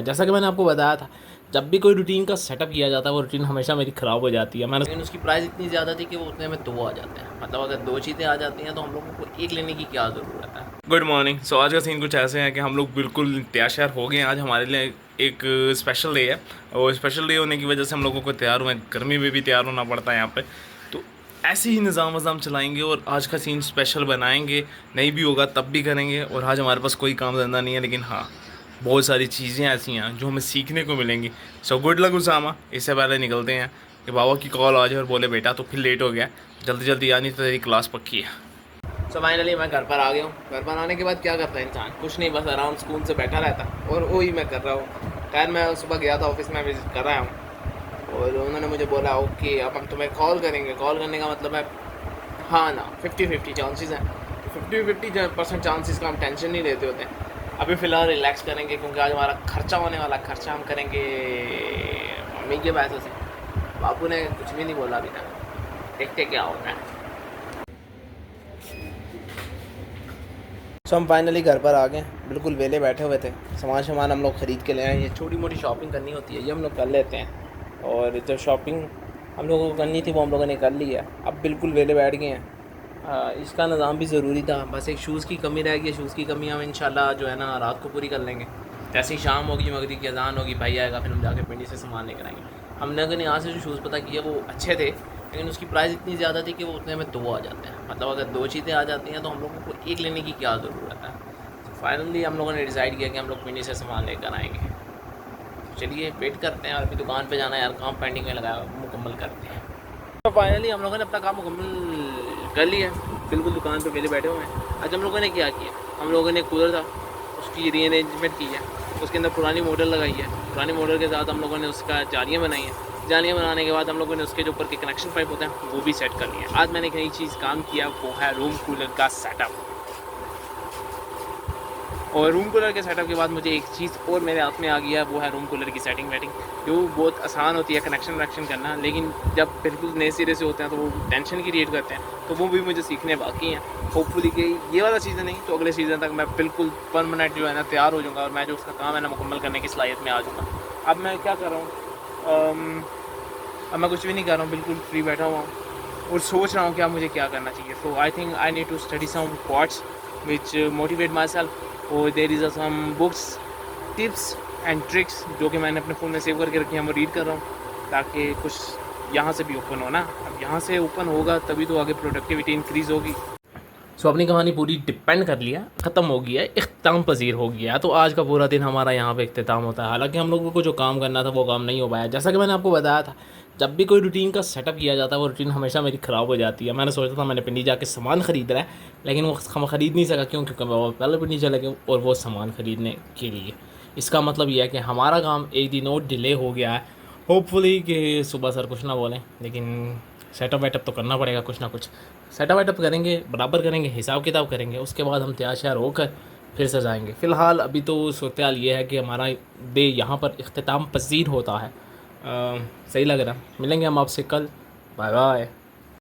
जैसा कि मैंने आपको बताया था, जब भी कोई रूटीन का सेटअप किया जाता है वो रूटीन हमेशा मेरी ख़राब हो जाती है। लेकिन उसकी प्राइस इतनी ज़्यादा थी कि वो उतने में 2 आ जाते हैं। मतलब अगर 2 चीज़ें आ जाती हैं तो हम लोगों को एक लेने की क्या ज़रूरत है। Good morning. सो आज का सीन कुछ ऐसे है कि हम लोग बिल्कुल तैयार श्यार हो गए हैं। आज हमारे लिए एक स्पेशल डे है और स्पेशल डे होने की वजह से हम लोगों को तैयार हुए, गर्मी में भी तैयार होना पड़ता है यहाँ पे। तो ऐसे ही निज़ाम वज़ाम चलाएंगे और आज का सीन स्पेशल बनाएंगे। नहीं भी होगा तब भी करेंगे। और आज हमारे पास कोई काम धंधा नहीं है, लेकिन हाँ बहुत सारी चीज़ें ऐसी हैं जो हमें सीखने को मिलेंगी। So good luck Usama. इससे पहले निकलते हैं कि बाबा की कॉल आ जाए और बोले बेटा तो फिर लेट हो गया, जल्दी जल्दी आनी तो तेरी क्लास पक्की है। सो फाइनली मैं घर पर आ गया हूँ। घर पर आने के बाद क्या करता है इंसान, कुछ नहीं, बस आराम सुकून से बैठा रहता और वही मैं कर रहा हूँ। खैर मैं सुबह गया था ऑफिस में, विजिट कर रहा हूँ और उन्होंने मुझे बोला ओके अब हम तुम्हें कॉल करेंगे। कॉल करने का मतलब है हाँ ना 50-50 चांसेस हैं। 50-50% चांसेस का हम टेंशन नहीं लेते होते हैं। अभी फ़िलहाल रिलैक्स करेंगे क्योंकि आज हमारा खर्चा होने वाला। खर्चा हम करेंगे मम्मी के पैसों से। बापू ने कुछ भी नहीं बोला अभी तक, देखते क्या होता है। सो हम फाइनली घर पर आ गए, बिल्कुल वेले बैठे हुए थे। सामान हम लोग ख़रीद के ले आए। ये छोटी मोटी शॉपिंग करनी होती है, ये हम लोग कर लेते हैं। और जो शॉपिंग हम लोगों को करनी थी वो हम लोगों ने कर ली है। अब बिल्कुल वेले बैठ गए हैं। इसका निज़ाम भी ज़रूरी था, बस एक शूज़ की कमी रह गई। शूज़ की कमी हम इंशाल्लाह जो है ना रात को पूरी कर लेंगे। जैसे ही शाम होगी, मगरिब की अज़ान होगी, भाई आएगा, फिर हम जाके पिंडी से सामान लेकर आएंगे। हमने अगर यहाँ से जो शूज़ पता किया वो अच्छे थे, लेकिन उसकी प्राइस इतनी ज़्यादा थी कि वो उतने में 2 आ जाते हैं। मतलब अगर 2 चीज़ें आ जाती हैं तो हम लोगों को एक लेने की क्या ज़रूरत है। तो फाइनली हम लोगों ने डिसाइड किया कि हम लोग पिंडी से सामान लेकर आएँगे। तो चलिए वेट करते हैं। और अभी दुकान पर जाना है यार, काम पेंडिंग में लगाया, मुकम्मल करते हैं। तो फाइनली हम लोगों ने अपना काम मुकम्मल कर लिया। बिल्कुल दुकान पे पहले बैठे हुए हैं। आज हम लोगों ने क्या किया, हम लोगों ने कूलर था उसकी रीअरेंजमेंट की है। उसके अंदर पुरानी मोटर लगाई है। पुरानी मोटर के साथ हम लोगों ने उसका जालियाँ बनाई हैं। जालियाँ बनाने के बाद हम लोगों ने उसके जो ऊपर के कनेक्शन पाइप होते हैं वो भी सेट कर लिए। आज मैंने एक नई चीज़ काम किया, वो है रूम कूलर का सेटअप। और रूम कूलर के सेटअप के बाद मुझे एक चीज़ और मेरे हाथ में आ गया, वो है रूम कूलर की सेटिंग वेटिंग, जो बहुत आसान होती है कनेक्शन वनेक्शन करना। लेकिन जब बिल्कुल नए सिरे से होते हैं तो वो टेंशन क्रिएट करते हैं। तो वो भी मुझे सीखने बाकी हैं। होपफुली कि ये वाला सीज़न नहीं तो अगले सीज़न तक मैं बिल्कुल परमानेंट जो है ना तैयार हो जाऊँगा और मैं जो उसका काम है ना मुकम्मल करने की सलाहियत में आ जाऊँगा। अब मैं क्या कर रहा हूँ, अब मैं कुछ भी नहीं कर रहा हूँ, बिल्कुल फ्री बैठा हुआ हूँ और सोच रहा हूँ कि अब मुझे क्या करना चाहिए। So I think I need to study some quotes which motivate myself. और there is some books tips and tricks जो कि मैंने अपने फ़ोन में सेव करके रखी हैं, वो रीड कर रहा हूँ ताकि कुछ यहाँ से भी ओपन हो ना। अब यहाँ से ओपन होगा तभी तो आगे प्रोडक्टिविटी इंक्रीज़ होगी। सो अपनी कहानी पूरी डिपेंड कर लिया, ख़त्म हो गया है, इख्तिताम पज़ीर हो गया। तो आज का पूरा दिन हमारा यहाँ पे इख्तिताम होता है। हालांकि हम लोगों को जो काम करना था वो काम नहीं हो पाया। जैसा कि मैंने आपको बताया था, जब भी कोई रूटीन का सेटअप किया जाता है वो रूटीन हमेशा मेरी ख़राब हो जाती है। मैंने सोचा था मैंने पिंडी जाके सामान ख़रीद रहा है, लेकिन वो हम ख़रीद नहीं सका। क्यों? क्योंकि मैं पहले पिंडी चले गए और वो सामान ख़रीदने के लिए। इसका मतलब ये है कि हमारा काम एक दिन और डिले हो गया है। होपफुली कि सुबह सर कुछ ना बोलें, लेकिन सेटअप वेटअप तो करना पड़ेगा। कुछ ना कुछ सेटअप वेटअप करेंगे, बराबर करेंगे, हिसाब किताब करेंगे, उसके बाद हम तैयार श्यार होकर फिर से जाएंगे। फ़िलहाल अभी तो सूरत हाल ये है कि हमारा डे यहाँ पर इख्तिताम पज़ीर होता है। सही लग रहा है। मिलेंगे हम आपसे कल। Bye bye.